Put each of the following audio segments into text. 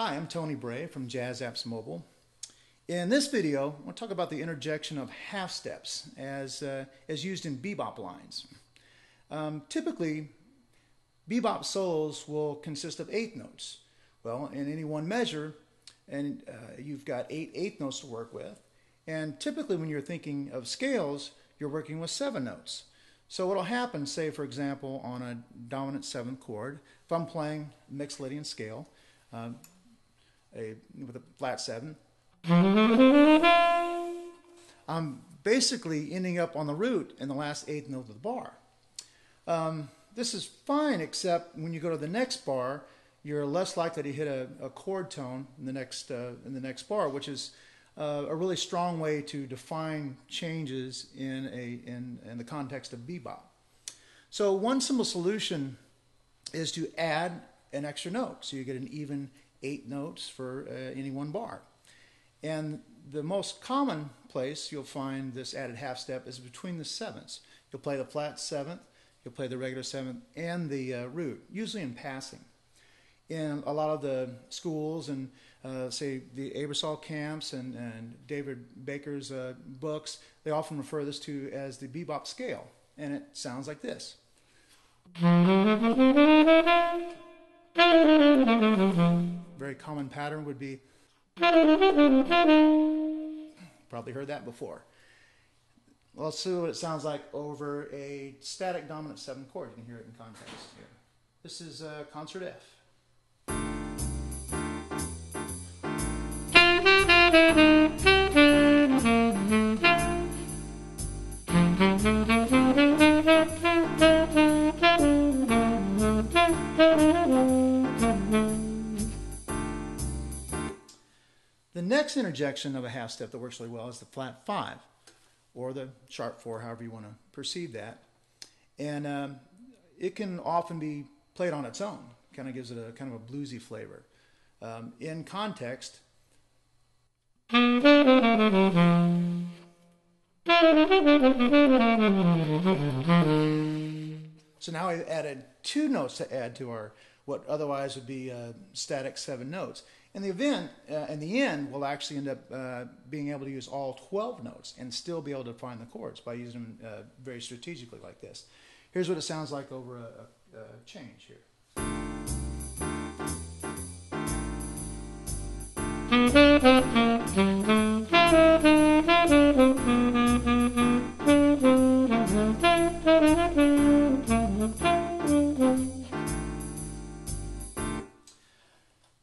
Hi, I'm Tony Bray from Jazz Apps Mobile. In this video, I want to talk about the interjection of half steps as used in bebop lines. Typically, bebop solos will consist of eighth notes. Well, in any one measure, and you've got eight eighth notes to work with. And typically when you're thinking of scales, you're working with 7 notes. So what will happen, say for example, on a dominant 7th chord, if I'm playing Mixolydian scale, with a flat 7, I'm basically ending up on the root in the last 8th note of the bar. This is fine, except when you go to the next bar, you're less likely to hit a chord tone in the next bar, which is a really strong way to define changes in the context of bebop. So one simple solution is to add an extra note, so you get an even 8 notes for any one bar. And the most common place you'll find this added half step is between the 7ths. You'll play the flat 7th, you'll play the regular 7th, and the root, usually in passing. In a lot of the schools and say the Aebersol camps and David Baker's books, they often refer this to as the bebop scale, and it sounds like this. Very common pattern would be, probably heard that before. Well, let's see what it sounds like over a static dominant 7th chord. You can hear it in context here. This is concert F. The next interjection of a half step that works really well is the flat 5, or the sharp 4, however you want to perceive that. And it can often be played on its own. Kind of gives it a kind of a bluesy flavor. In context, so now we've added 2 notes to add to our what otherwise would be static 7 notes. In the event, in the end, we'll actually end up being able to use all 12 notes and still be able to find the chords by using them very strategically like this. Here's what it sounds like over a change here.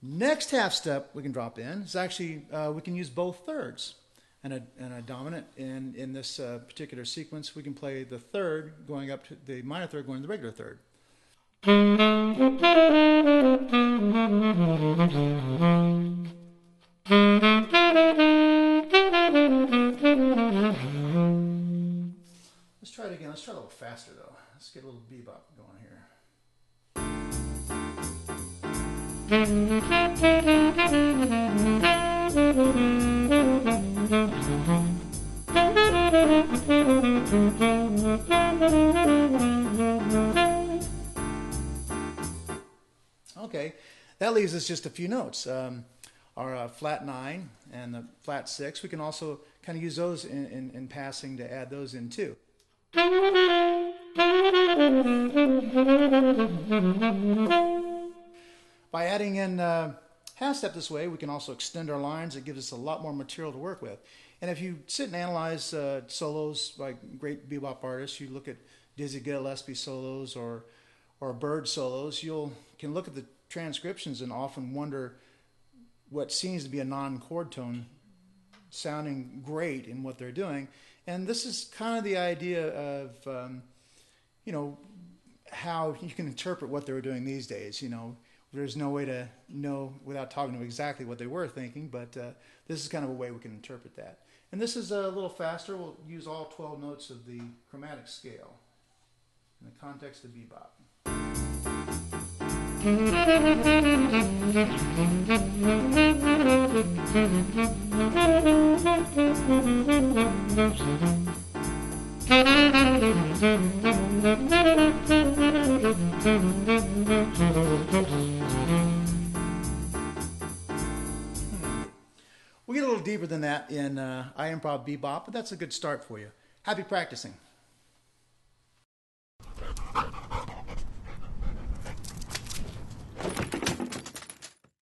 Next half step we can drop in is actually we can use both thirds and a dominant. In this particular sequence, we can play the third going up to the minor third going to the regular third. Let's try it again. Let's try a little faster though. Let's get a little bebop going here. Okay, that leaves us just a few notes. Our flat 9 and the flat 6, we can also kind of use those in passing to add those in too. By adding in half step this way, we can also extend our lines. It gives us a lot more material to work with. And if you sit and analyze solos by great bebop artists, you look at Dizzy Gillespie solos or Bird solos, you can look at the transcriptions and often wonder what seems to be a non-chord tone sounding great in what they're doing. And this is kind of the idea of, you know, how you can interpret what they were doing these days. You know, there's no way to know without talking to them exactly what they were thinking, but this is kind of a way we can interpret that. And this is a little faster. We'll use all 12 notes of the chromatic scale in the context of bebop. deeper than that in iImprov-Bebop, but that's a good start for you. Happy practicing.